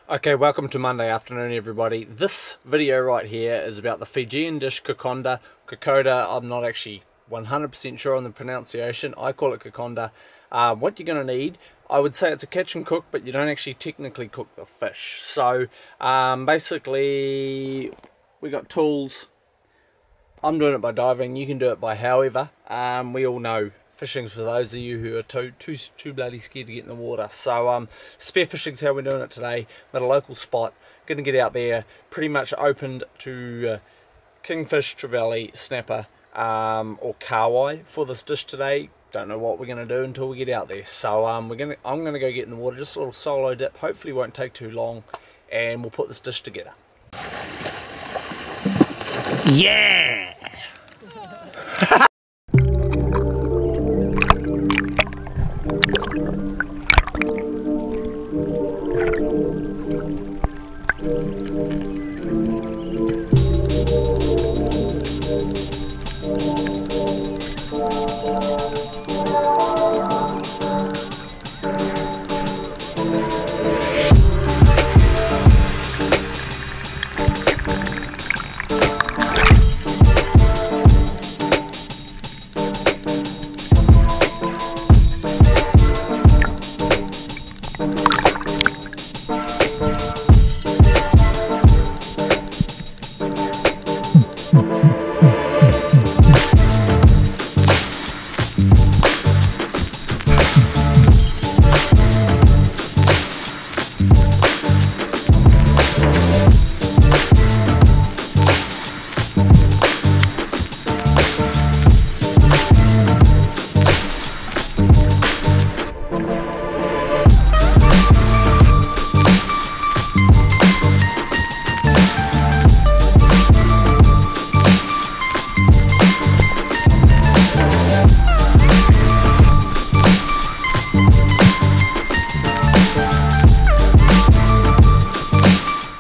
Okay, welcome to Monday afternoon, everybody. This video right here is about the Fijian dish Kokoda. I'm not actually 100% sure on the pronunciation. I call it Kokoda. What you're going to need, I would say it's a catch and cook, but you don't actually technically cook the fish. So basically, we got tools. I'm doing it by diving. You can do it by however. We all know fishing's for those of you who are too bloody scared to get in the water. So spearfishing's how we're doing it today. I'm at a local spot, going to get out there, pretty much opened to kingfish, trevally, snapper or kawai for this dish today. Don't know what we're going to do until we get out there. So I'm going to go get in the water, just a little solo dip, hopefully won't take too long, and we'll put this dish together. Yeah!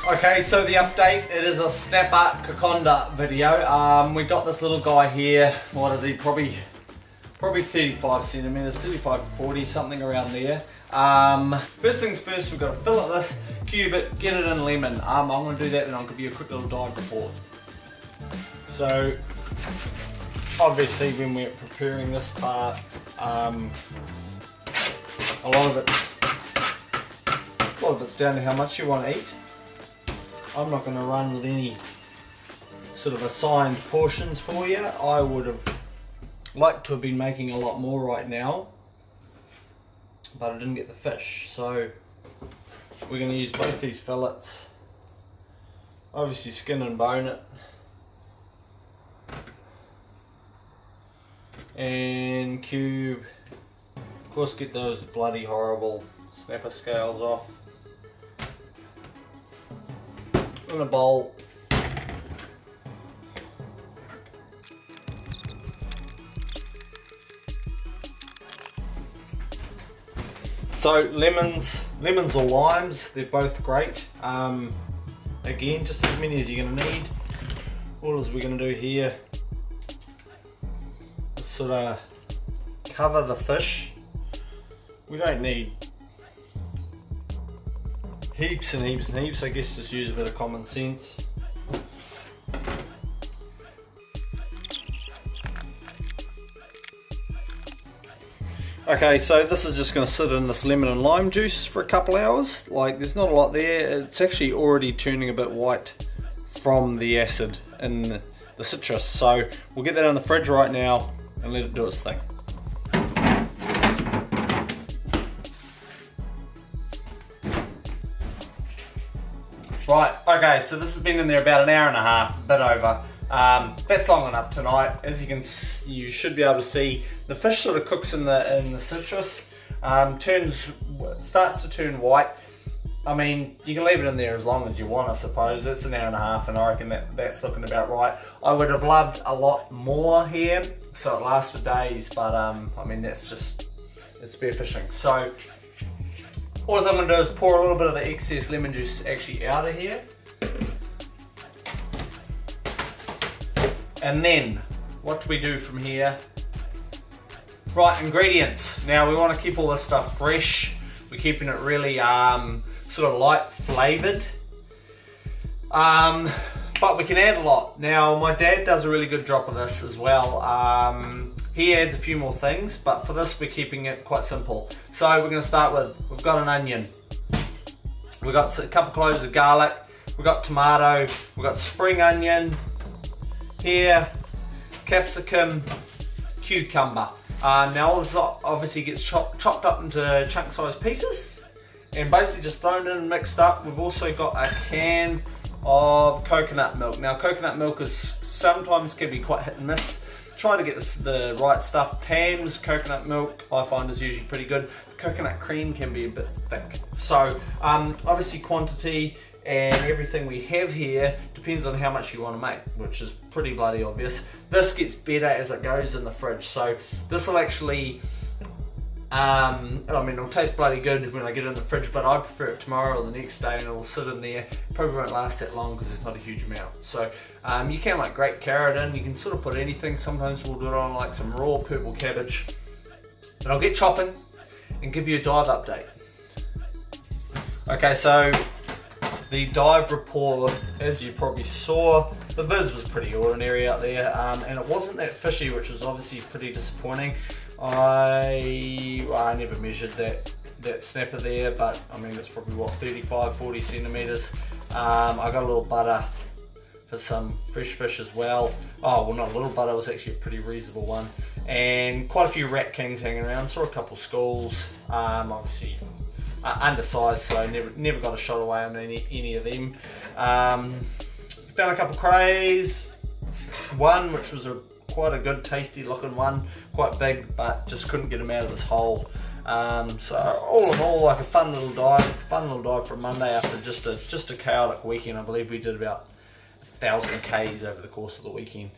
Okay, so the update, it is a Snapper Kokoda video. We got this little guy here, what is he, probably 35 centimeters, 35 to 40, something around there. First things first, we've got to fillet this, cube it, get it in lemon. I'm going to do that and I'll give you a quick little dive report. So, obviously when we're preparing this part, a lot of it's down to how much you want to eat. I'm not going to run with any sort of assigned portions for you. I would have liked to have been making a lot more right now, but I didn't get the fish. So we're going to use both these fillets. Obviously skin and bone it. And cube. Of course, get those bloody horrible snapper scales off. In a bowl. So lemons or limes, they're both great. Again, just as many as you're going to need. All we're going to do here is sort of cover the fish. We don't need heaps and heaps and heaps, I guess just use a bit of common sense. Okay, so this is just going to sit in this lemon and lime juice for a couple hours. Like, there's not a lot there. It's actually already turning a bit white from the acid in the citrus. So we'll get that in the fridge right now and let it do its thing. Right, okay, so this has been in there about an hour and a half, a bit over. That's long enough tonight. As you should be able to see, the fish sort of cooks in the citrus, starts to turn white. I mean, you can leave it in there as long as you want, I suppose. It's an hour and a half, and I reckon that's looking about right. I would have loved a lot more here, so it lasts for days, but I mean, it's spearfishing. So all I'm going to do is pour a little bit of the excess lemon juice actually out of here. And then, what do we do from here? Right, ingredients. Now we want to keep all this stuff fresh. We're keeping it really sort of light flavoured. But we can add a lot. Now my dad does a really good job of this as well. He adds a few more things, but for this we're keeping it quite simple. So we're going to start with, we've got an onion, we've got a couple cloves of garlic, we've got tomato, we've got spring onion here, capsicum, cucumber. Now all this obviously gets chopped up into chunk sized pieces and basically just thrown in and mixed up. We've also got a can of coconut milk. Now coconut milk is sometimes can be quite hit and miss. Try to get the right stuff. Pam's coconut milk I find is usually pretty good. The coconut cream can be a bit thick. So obviously quantity and everything we have here depends on how much you want to make, which is pretty bloody obvious. This gets better as it goes in the fridge, so this will actually I mean, it'll taste bloody good when I get it in the fridge, but I prefer it tomorrow or the next day, and it'll sit in there. Probably won't last that long because it's not a huge amount. So you can like grate carrot in, you can sort of put anything. Sometimes we'll do it on like some raw purple cabbage. But I'll get chopping and give you a dive update. Okay, so the dive report, as you probably saw, the viz was pretty ordinary out there, and it wasn't that fishy, which was obviously pretty disappointing. I never measured that snapper there, but I mean it's probably what, 35-40 centimeters. I got a little butter for some fresh fish as well. Oh well, not a little butter, it was actually a pretty reasonable one, and quite a few rat kings hanging around. Saw a couple schools, obviously undersized, so never got a shot away on any of them. Found a couple crays, one which was quite a good tasty looking one, quite big, but just couldn't get him out of this hole. So all in all, like a fun little dive for Monday after just a chaotic weekend. I believe we did about 1,000 Ks over the course of the weekend.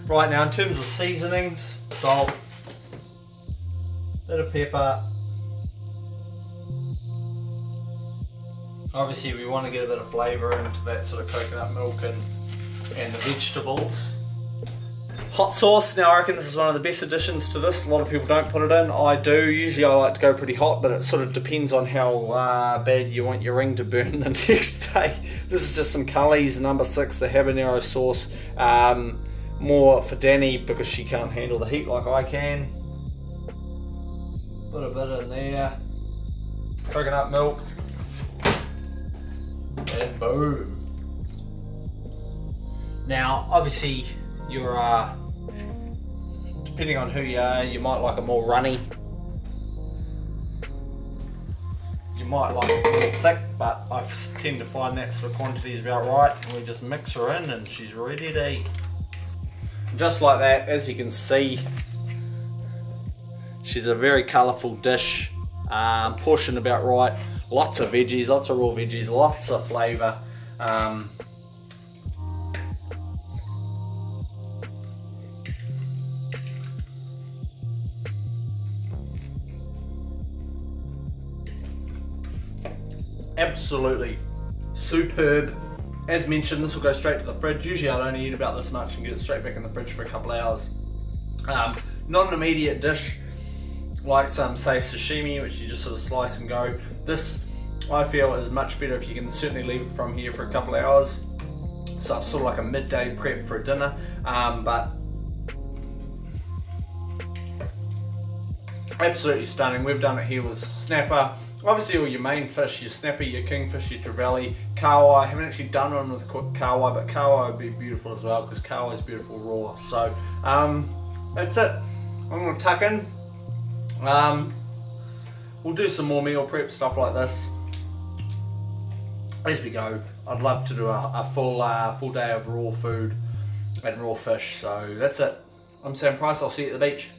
Right, now in terms of seasonings, salt, bit of pepper. Obviously we want to get a bit of flavour into that sort of coconut milk and the vegetables. Hot sauce, now I reckon this is one of the best additions to this. A lot of people don't put it in, I do. Usually I like to go pretty hot, but it sort of depends on how bad you want your ring to burn the next day. This is just some Cully's number 6, the habanero sauce. More for Danny because she can't handle the heat like I can. Put a bit in there, coconut milk, and boom. Now obviously you're depending on who you are, you might like it more runny, you might like it more thick, but I tend to find that sort of quantity is about right, and we just mix her in and she's ready to eat. Just like that, as you can see, she's a very colourful dish, portioned about right, lots of veggies, lots of raw veggies, lots of flavour. Absolutely superb. As mentioned, this will go straight to the fridge. Usually I'd only eat about this much and get it straight back in the fridge for a couple of hours. Not an immediate dish like some, say, sashimi, which you just sort of slice and go. This, I feel, is much better if you can certainly leave it from here for a couple of hours. So it's sort of like a midday prep for a dinner, but absolutely stunning. We've done it here with snapper. Obviously all your main fish, your snapper, your kingfish, your trevally, kahawai. I haven't actually done one with kahawai, but kahawai would be beautiful as well because kahawai is beautiful raw. So that's it. I'm going to tuck in. We'll do some more meal prep stuff like this as we go. I'd love to do a full day of raw food and raw fish. So that's it. I'm Sam Price. I'll see you at the beach.